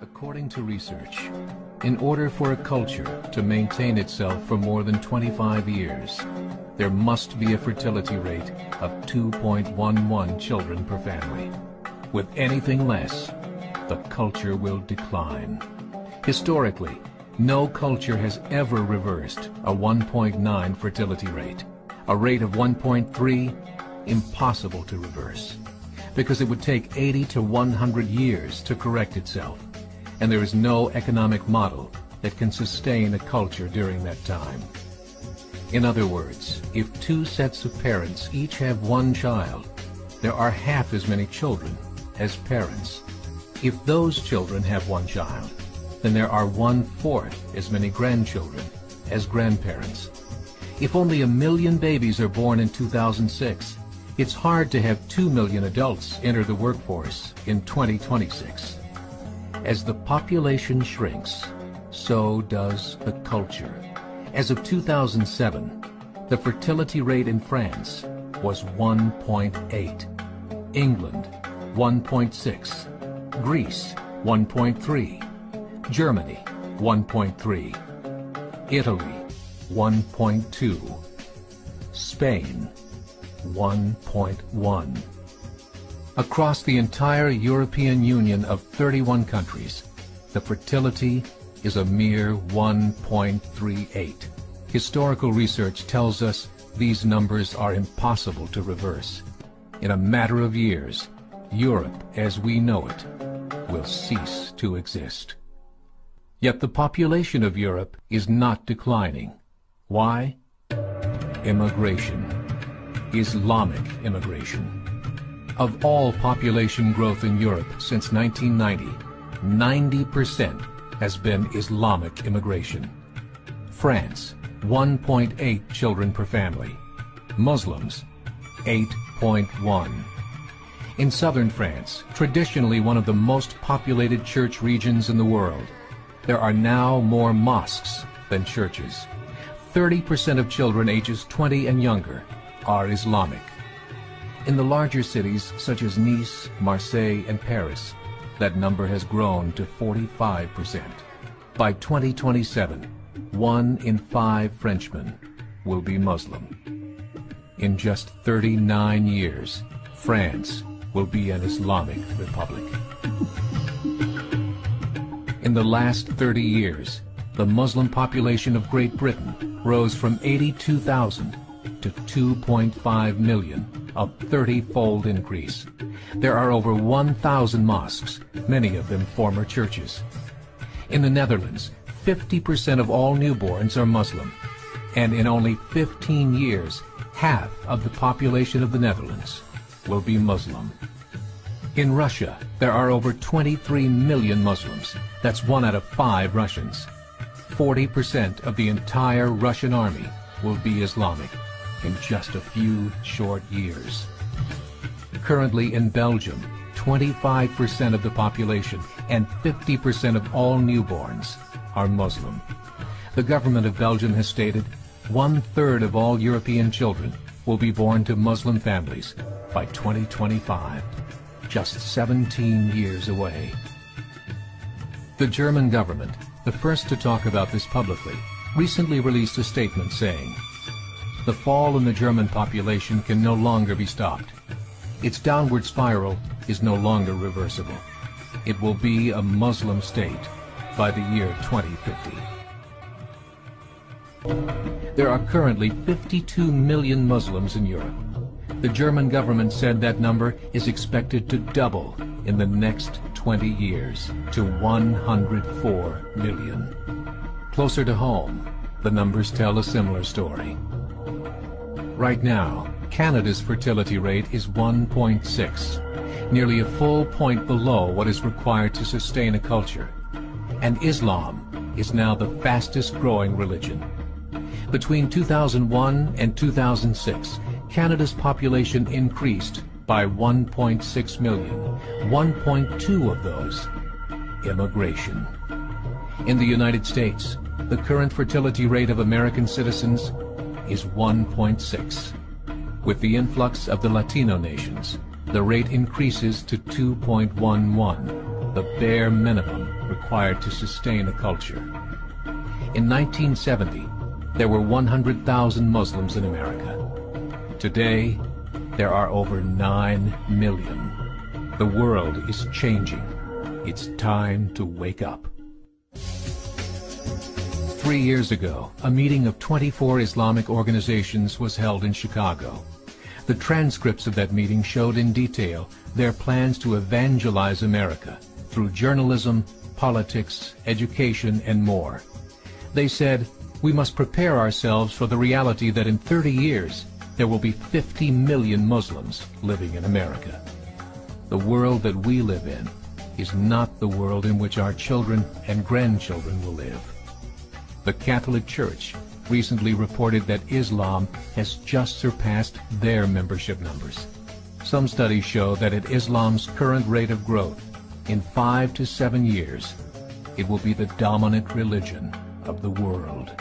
According to research, in order for a culture to maintain itself for more than 25 years, there must be a fertility rate of 2.11 children per family. With anything less, the culture will decline. Historically, no culture has ever reversed a 1.9 fertility rate. A rate of 1.3, impossible to reverse, because it would take 80 to 100 years to correct itself. And there is no economic model that can sustain a culture during that time. In other words, if two sets of parents each have one child, there are half as many children as parents. If those children have one child, then there are 1/4 as many grandchildren as grandparents. If only 1 million babies are born in 2006, it's hard to have 2 million adults enter the workforce in 2026. As the population shrinks, so does the culture. As of 2007, the fertility rate in France was 1.8, England 1.6, Greece 1.3, Germany 1.3, Italy 1.2, Spain 1.1. Across the entire European Union of 31 countries, the fertility is a mere 1.38. Historical research tells us these numbers are impossible to reverse. In a matter of years, Europe as we know it will cease to exist. Yet the population of Europe is not declining. Why? Immigration. Islamic immigration. Of all population growth in Europe since 1990, 90% has been Islamic immigration. France, 1.8 children per family. Muslims, 8.1. In southern France, traditionally one of the most populated church regions in the world, there are now more mosques than churches. 30% of children ages 20 and younger are Islamic. In the larger cities such as Nice, Marseille, and Paris, that number has grown to 45%. By 2027, 1 in 5 Frenchmen will be Muslim. In just 39 years, France will be an Islamic republic. In the last 30 years, the Muslim population of Great Britain rose from 82,000 to 2.5 million, a 30-fold increase. There are over 1,000 mosques, many of them former churches. In the Netherlands, 50% of all newborns are Muslim, and in only 15 years, half of the population of the Netherlands will be Muslim. In Russia, there are over 23 million Muslims. That's 1 out of 5 Russians. 40% of the entire Russian army will be Islamic in just a few short years. Currently in Belgium, 25% of the population and 50% of all newborns are Muslim. The government of Belgium has stated 1/3 of all European children will be born to Muslim families by 2025, just 17 years away. The German government, the first to talk about this publicly, recently released a statement saying, "The fall in the German population can no longer be stopped. Its downward spiral is no longer reversible. It will be a Muslim state by the year 2050. There are currently 52 million Muslims in Europe. The German government said that number is expected to double in the next 20 years to 104 million. Closer to home, the numbers tell a similar story. Right now, Canada's fertility rate is 1.6, nearly a full point below what is required to sustain a culture. And Islam is now the fastest growing religion. Between 2001 and 2006, Canada's population increased by 1.6 million, 1.2 of those immigration. In the United States, the current fertility rate of American citizens is 1.6. With the influx of the Latino nations, the rate increases to 2.11, the bare minimum required to sustain a culture. In 1970, there were 100,000 Muslims in America. Today, there are over 9 million. The world is changing. It's time to wake up. 3 years ago, a meeting of 24 Islamic organizations was held in Chicago. The transcripts of that meeting showed in detail their plans to evangelize America through journalism, politics, education, and more. They said, we must prepare ourselves for the reality that in 30 years, there will be 50 million Muslims living in America. The world that we live in is not the world in which our children and grandchildren will live. The Catholic Church recently reported that Islam has just surpassed their membership numbers. Some studies show that at Islam's current rate of growth, in 5 to 7 years, it will be the dominant religion of the world.